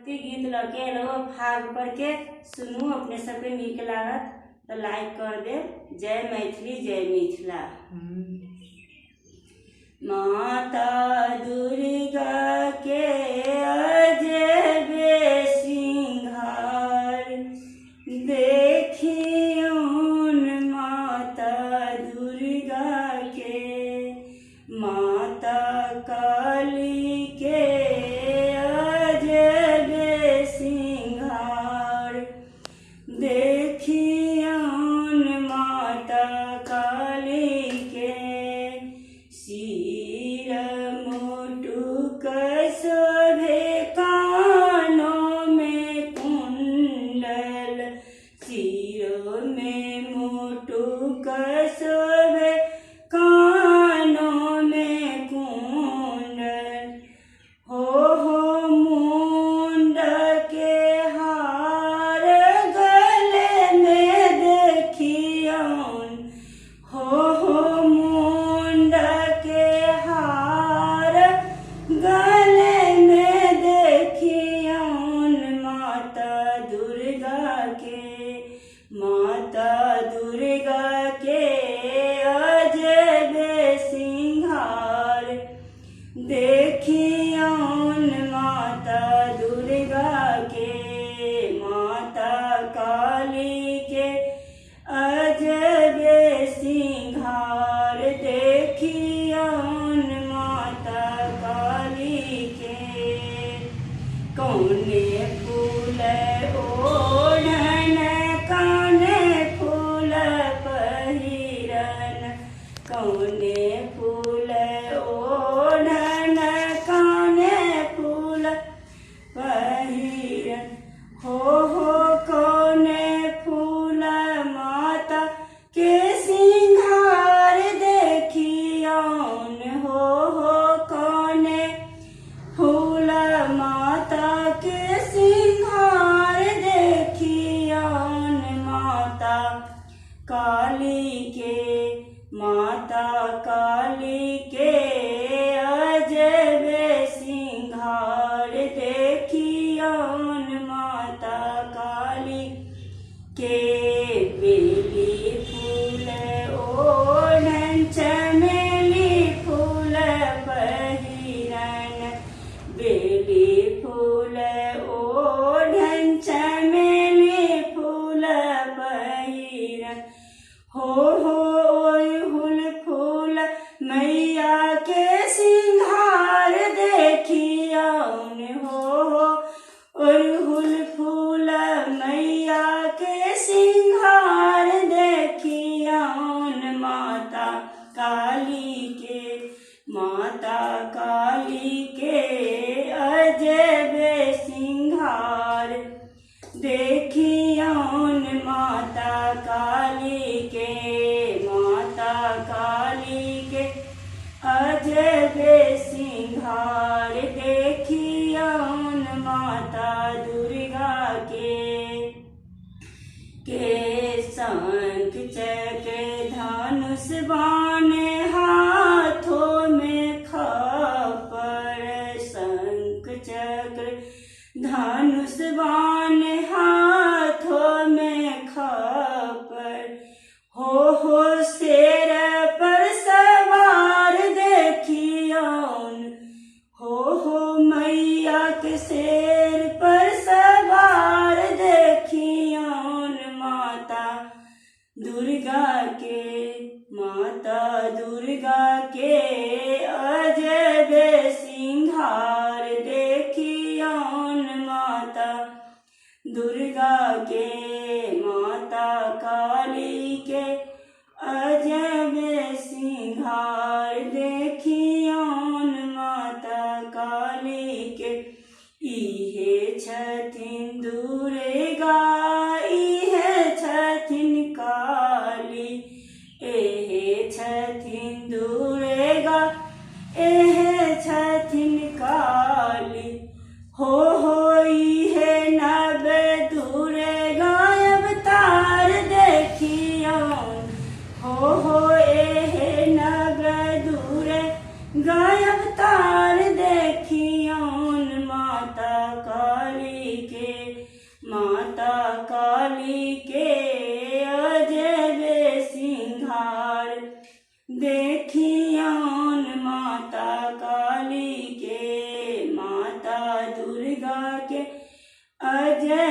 गीत लगे रहो भाग पर के सुनू अपने सबके नीक लागत तो लाइक कर दे। जय मैथिली जय मिथिला। माता दुर्गा के अजबे सिंगार देखियौन माता दुर्गा के, माता काली के अजबे सिंगार देखियौन माता काली के। सिर मुटुक शोभे कानों में कुंडल, सिरों में मुटुक शोभे कानों में कुंडल। हो मुंड के हार गले में देखियौन, हो मुंड के हार गले में देखियौन माता दुर्गा के, माता दुर्गा के अजबे सिंगार देखियौन माता दुर्गा के। माता काली के अजबे सिंगार देखियौन माता काली के। कौने फूल ओढ़न काने फूल पहिरन, कौने फूल ओढ़न काने फूल पहिरन। हो कौने फूल माता के सिंगार देखियौन, हो कौने फूल माता के सिंगार देखियौन माता काली के, माता काली के अजबे सिंगार देखियौन माता काली के। बेली फूल ओढ़न चमेली फूल पहिरन, बेली फूल ओढ़न चमेली फूल पहिरन। हो ओढ़हुल फूल मैया के सिंगार देखियौन, हो ओढ़हुल फूल मैया के सिंगार देखियौन माता काली के, माता काली के अजबे सिंगार देखियौन माता काली के, माता काली के अजबे सिंगार देखियौन माता दुर्गा के। शंख चक्र धनुष बाण हाथों में खपर, शंख चक्र धनुष बाण हाथों में खपर। हो शेर पर सवार देखियौन, हो मैया के शेर पर सवार देखियौन माता दुर्गा के, माता दुर्गा के अजबे सिंगार देखियौन माता दुर्गा के। माता काली के अजबे सिंगार देखियौन माता काली के। इहे छथिन दुर्गा इहे छथिन काली, एहे छथिन दुर्गा एहे छथिन काली। हो इहे नव दुर्गा अवतार देखियौन, हो एहे नव दुर्गा अवतार देखियौन माता काली देखियौन माता काली के, माता दुर्गा के, अजय